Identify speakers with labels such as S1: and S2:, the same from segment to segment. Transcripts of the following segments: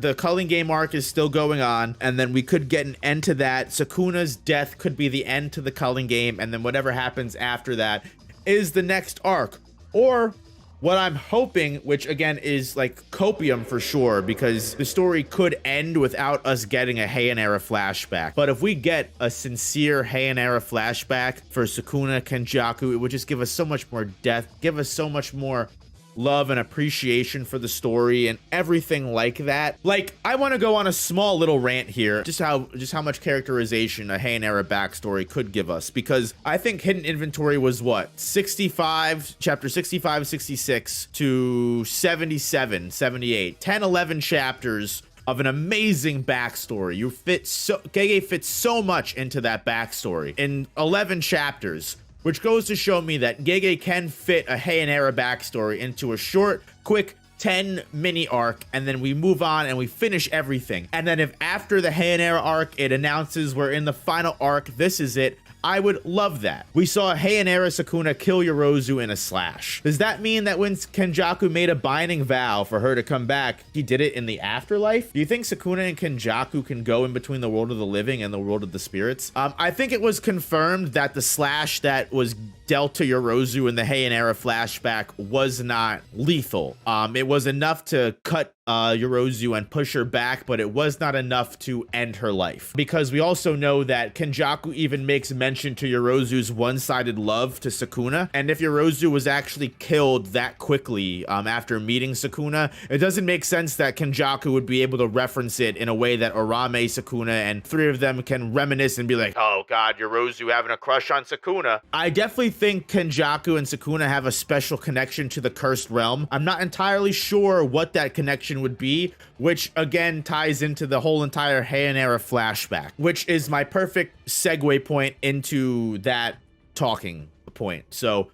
S1: the Culling game arc is still going on, and then we could get an end to that. Sukuna's death could be the end to the Culling game, and then whatever happens after that is the next arc. Or what I'm hoping, which again is like copium for sure, because the story could end without us getting a Heian Era flashback. But if we get a sincere Heian Era flashback for Sukuna, Kenjaku, it would just give us so much more depth, give us so much more love and appreciation for the story and everything like that. Like, I want to go on a small little rant here, just how much characterization a Heian Era backstory could give us, because I think Hidden Inventory was what, 65, chapter 65, 66 to 77, 78, 10, 11 chapters of an amazing backstory. Gege fits so much into that backstory in 11 chapters. Which goes to show me that Gege can fit a Heian Era backstory into a short, quick 10 mini arc, and then we move on and we finish everything. And then if after the Heian Era arc, it announces we're in the final arc, this is it, I would love that. We saw Heian Era Sukuna kill Yorozu in a slash. Does that mean that when Kenjaku made a binding vow for her to come back, he did it in the afterlife? Do you think Sukuna and Kenjaku can go in between the world of the living and the world of the spirits? I think it was confirmed that the slash that was dealt to Yorozu in the Heian Era flashback was not lethal. It was enough to cut Yorozu and push her back, but it was not enough to end her life. Because we also know that Kenjaku even makes mention to Yorozu's one-sided love to Sukuna, and if Yorozu was actually killed that quickly after meeting Sukuna, it doesn't make sense that Kenjaku would be able to reference it in a way that Orame, Sukuna, and three of them can reminisce and be like, oh god, Yorozu having a crush on Sukuna. I definitely think Kenjaku and Sukuna have a special connection to the Cursed Realm. I'm not entirely sure what that connection would be, which again ties into the whole entire Heian Era flashback, which is my perfect segue point into that talking point. So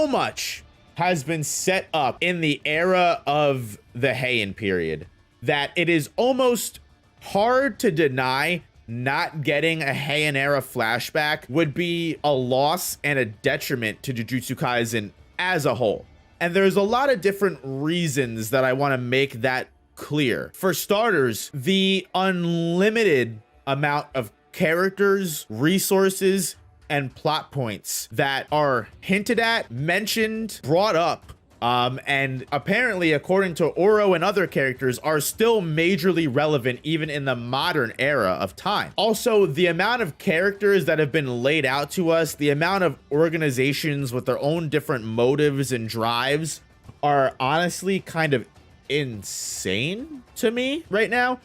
S1: much has been set up in the era of the Heian period that it is almost hard to deny not getting a Heian Era flashback would be a loss and a detriment to Jujutsu Kaisen as a whole. And there's a lot of different reasons that I want to make that clear. For starters, the unlimited amount of characters, resources, and plot points that are hinted at, mentioned, brought up, and apparently, according to Oro and other characters, are still majorly relevant even in the modern era of time. Also, the amount of characters that have been laid out to us, the amount of organizations with their own different motives and drives are honestly kind of insane to me right now.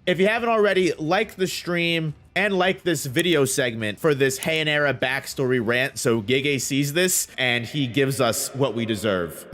S1: If you haven't already, like the stream and like this video segment for this Heian Era backstory rant so Gege sees this and he gives us what we deserve.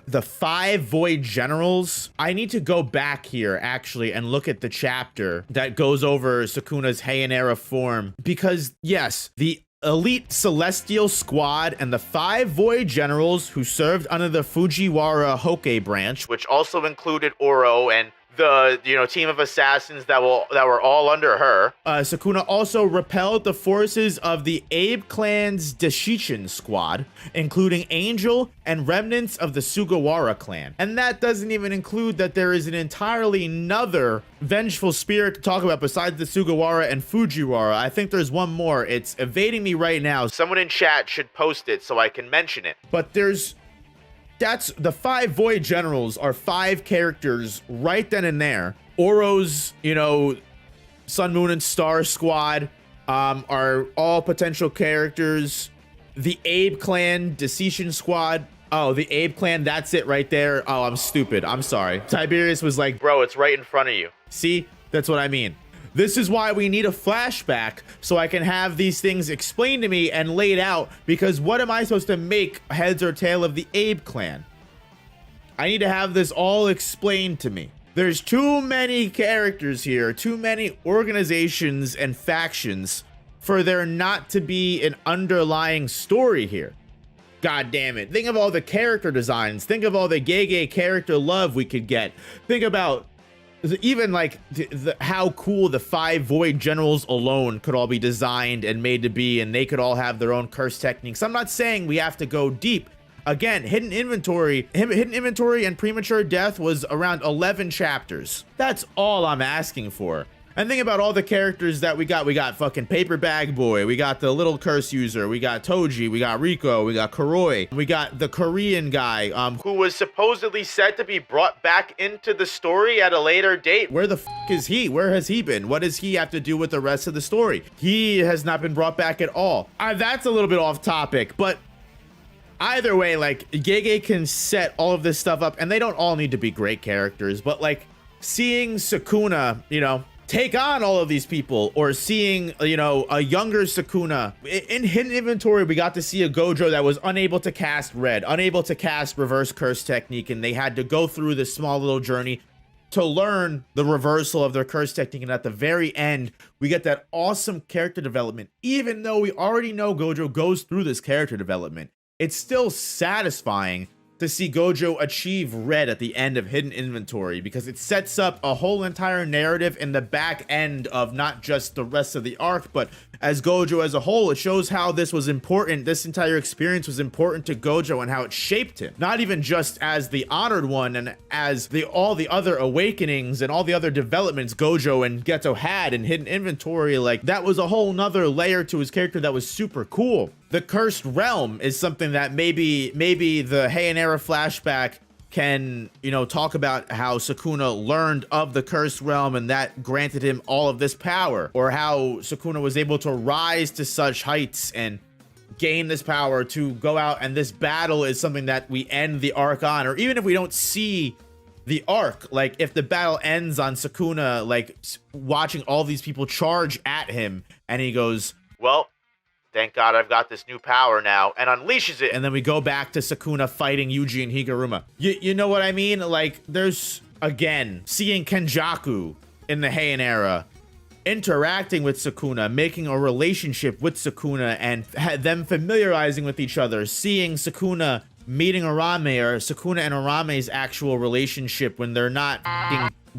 S1: The 5 Void Generals. I need to go back here actually and look at the chapter that goes over Sukuna's Heian Era form, because yes, the elite celestial squad and the 5 Void Generals who served under the Fujiwara Hoke branch, which also included Oro and the team of assassins that were all under her. Sukuna also repelled the forces of the Abe clan's Deshichen squad, including Angel and remnants of the Sugawara clan. And that doesn't even include that there is an entirely another vengeful spirit to talk about besides the Sugawara and Fujiwara. I think there's one more. It's evading me right now. Someone in chat should post it so I can mention it. But that's the 5 Void Generals are 5 characters right then and there. Oro's, Sun, Moon, and Star squad are all potential characters. The Abe clan, Deshichen squad. Oh, the Abe clan, that's it right there. Oh, I'm stupid. I'm sorry. Tiberius was like, bro, it's right in front of you. See, that's what I mean. This is why we need a flashback, so I can have these things explained to me and laid out, because what am I supposed to make heads or tail of the Abe clan? I need to have this all explained to me. There's too many characters here, too many organizations and factions for there not to be an underlying story here. God damn it. Think of all the character designs. Think of all the Gege character love we could get. Think about even like how cool the 5 Void Generals alone could all be designed and made to be, and they could all have their own curse techniques. I'm not saying we have to go deep. Again, Hidden Inventory and Premature Death was around 11 chapters. That's all I'm asking for. And think about all the characters that we got. We got fucking Paper Bag Boy. We got the little curse user. We got Toji. We got Rico. We got Kuroi. We got the Korean guy who was supposedly said to be brought back into the story at a later date. Where the fuck is he? Where has he been? What does he have to do with the rest of the story? He has not been brought back at all. That's a little bit off topic, but either way, like, Gege can set all of this stuff up, and they don't all need to be great characters, but like seeing Sukuna, you know, take on all of these people, or seeing, you know, a younger Sukuna. In Hidden Inventory, we got to see a Gojo that was unable to cast red, unable to cast reverse curse technique, and they had to go through this small little journey to learn the reversal of their curse technique. And at the very end, we get that awesome character development. Even though we already know Gojo goes through this character development, it's still satisfying to see Gojo achieve red at the end of Hidden Inventory, because it sets up a whole entire narrative in the back end of not just the rest of the arc, but as Gojo as a whole. It shows how this was important. This entire experience was important to Gojo and how it shaped him, not even just as the honored one and as all the other awakenings and all the other developments Gojo and Geto had in Hidden Inventory. Like, that was a whole nother layer to his character that was super cool. The Cursed Realm is something that maybe the Heian Era Flashback can, you know, talk about how Sukuna learned of the Cursed Realm and that granted him all of this power, or how Sukuna was able to rise to such heights and gain this power to go out, and this battle is something that we end the arc on. Or even if we don't see the arc, like if the battle ends on Sukuna like watching all these people charge at him and he goes, well, thank God I've got this new power now, and unleashes it. And then we go back to Sukuna fighting Yuji and Higuruma. You know what I mean? Like, there's, again, seeing Kenjaku in the Heian Era interacting with Sukuna, making a relationship with Sukuna, and them familiarizing with each other. Seeing Sukuna meeting Arame, or Sukuna and Arame's actual relationship when they're not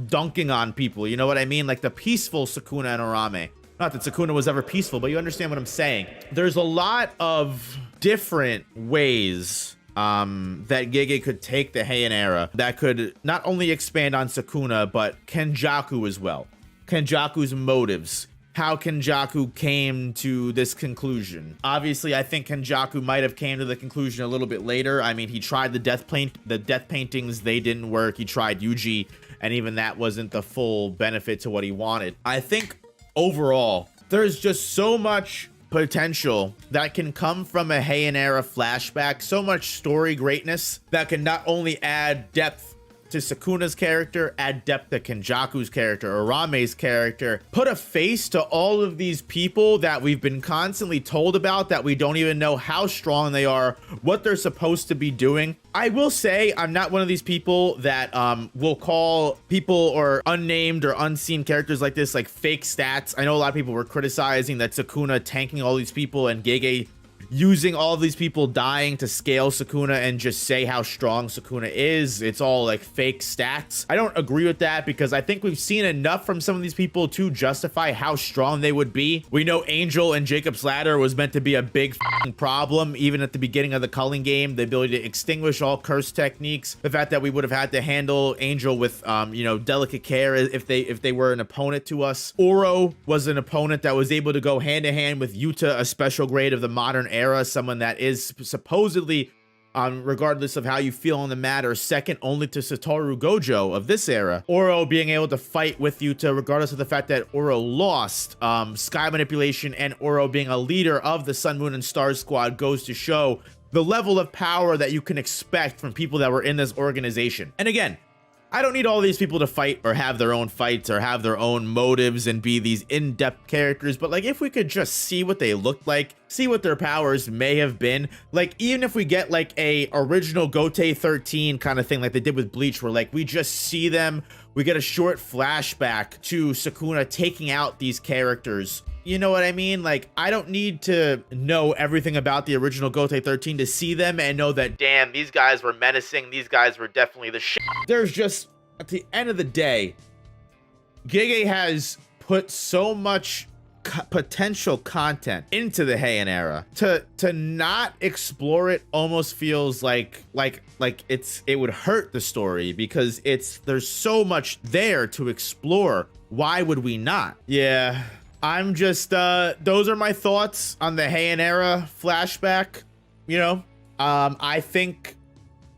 S1: dunking on people. You know what I mean? Like the peaceful Sukuna and Arame. Not that Sukuna was ever peaceful, but you understand what I'm saying. There's a lot of different ways that Gege could take the Heian Era that could not only expand on Sukuna, but Kenjaku as well. Kenjaku's motives. How Kenjaku came to this conclusion. Obviously, I think Kenjaku might have came to the conclusion a little bit later. I mean, he tried the death paintings, they didn't work. He tried Yuji, and even that wasn't the full benefit to what he wanted. I think overall, there's just so much potential that can come from a Heian Era flashback, so much story greatness that can not only add depth to Sukuna's character, add depth to Kenjaku's character, Arame's character, put a face to all of these people that we've been constantly told about, that we don't even know how strong they are, what they're supposed to be doing. I will say I'm not one of these people that will call people or unnamed or unseen characters like this like fake stats. I know a lot of people were criticizing that Sukuna tanking all these people and Gege using all of these people dying to scale Sukuna and just say how strong Sukuna is. It's all like fake stats. I don't agree with that, because I think we've seen enough from some of these people to justify how strong they would be. We know Angel and Jacob's Ladder was meant to be a big problem even at the beginning of the Culling game. The ability to extinguish all curse techniques. The fact that we would have had to handle Angel with you know, delicate care if they were an opponent to us. Oro was an opponent that was able to go hand in hand with Yuta, a special grade of the modern era, someone that is supposedly, regardless of how you feel on the matter, second only to Satoru Gojo of this era. Oro being able to fight with Yuta, regardless of the fact that Oro lost. Sky manipulation and Oro being a leader of the Sun, Moon, and Stars squad goes to show the level of power that you can expect from people that were in this organization. And again, I don't need all these people to fight or have their own fights or have their own motives and be these in-depth characters, but like if we could just see what they looked like, see what their powers may have been, like even if we get like a original Gote 13 kind of thing like they did with Bleach, where like we just see them, we get a short flashback to Sukuna taking out these characters. You know what I mean? Like, I don't need to know everything about the original Gote 13 to see them and know that, damn, these guys were menacing. These guys were definitely the shit. There's just, at the end of the day, Gege has put so much potential content into the Heian era. To not explore it almost feels like it would hurt the story, because there's so much there to explore. Why would we not? Yeah, I'm just those are my thoughts on the Heian Era Flashback. You know, I think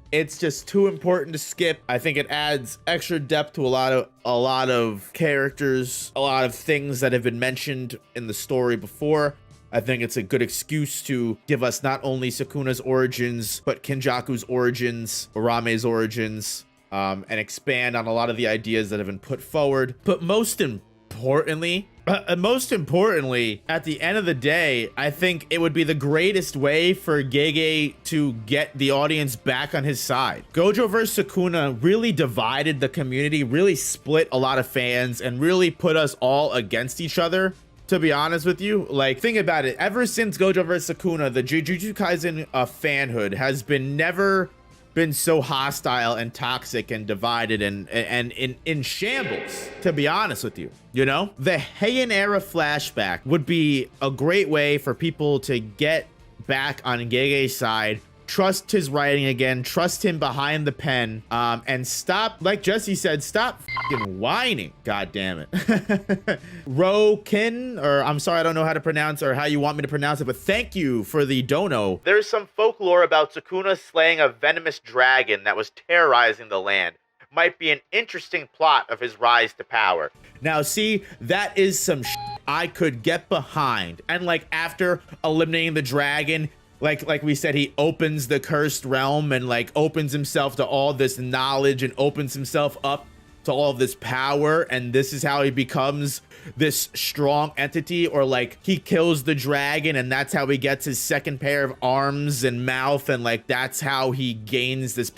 S1: it's just too important to skip. I think it adds extra depth to a lot of characters, a lot of things that have been mentioned in the story before. I think it's a good excuse to give us not only Sukuna's origins, but Kenjaku's origins, Arame's origins, and expand on a lot of the ideas that have been put forward. But most importantly, at the end of the day, I think it would be the greatest way for Gege to get the audience back on his side. Gojo vs. Sukuna really divided the community, really split a lot of fans, and really put us all against each other. To be honest with you, like, think about it. Ever since Gojo vs. Sukuna, the Jujutsu Kaisen fanhood has never been so hostile and toxic and divided and in shambles, to be honest with you. You know, the Heian Era Flashback would be a great way for people to get back on Gege's side, trust his writing again, trust him behind the pen, and stop, like Jesse said, stop fucking whining. God damn it. Rokin, or I'm sorry, I don't know how to pronounce or how you want me to pronounce it, but thank you for the dono. There's some folklore about Sukuna slaying a venomous dragon that was terrorizing the land. Might be an interesting plot of his rise to power. Now, see, that is some I could get behind. And like, after eliminating the dragon, like we said, he opens the cursed realm and like opens himself to all this knowledge and opens himself up to all this power, and this is how he becomes this strong entity. Or like, he kills the dragon and that's how he gets his second pair of arms and mouth, and like that's how he gains this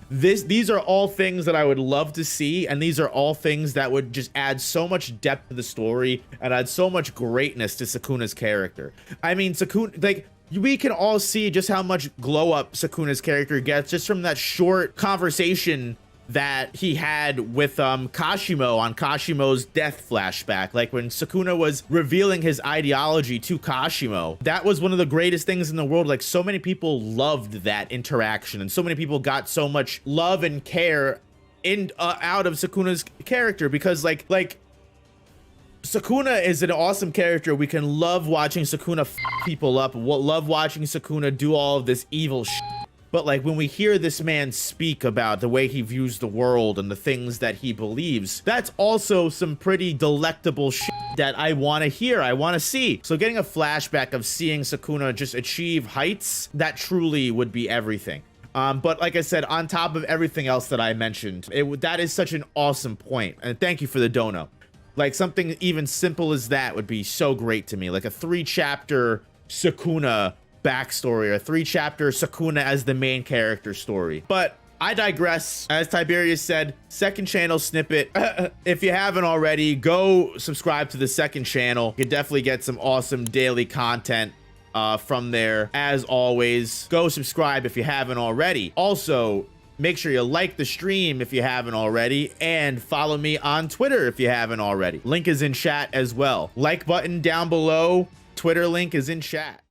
S1: these are all things that I would love to see, and these are all things that would just add so much depth to the story and add so much greatness to Sukuna's character. I mean, Sukuna, like, we can all see just how much glow up Sukuna's character gets just from that short conversation that he had with Kashimo on Kashimo's death flashback. Like, when Sukuna was revealing his ideology to Kashimo, that was one of the greatest things in the world. Like, so many people loved that interaction, and so many people got so much love and care out of Sukuna's character, because like Sukuna is an awesome character. We can love watching Sukuna f people up, love watching Sukuna do all of this evil shit. But like, when we hear this man speak about the way he views the world and the things that he believes, that's also some pretty delectable shit that I want to hear, I want to see. So getting a flashback of seeing Sukuna just achieve heights, that truly would be everything. But like I said, on top of everything else that I mentioned, that is such an awesome point. And thank you for the dono. Like, something even simple as that would be so great to me. Like a 3-chapter Sukuna backstory, or a 3-chapter Sukuna as the main character story. But I digress. As Tiberius said, second channel snippet. If you haven't already, go subscribe to the second channel. You can definitely get some awesome daily content from there. As always, go subscribe if you haven't already. Also, make sure you like the stream if you haven't already, and follow me on Twitter if you haven't already. Link is in chat as well. Like button down below. Twitter link is in chat.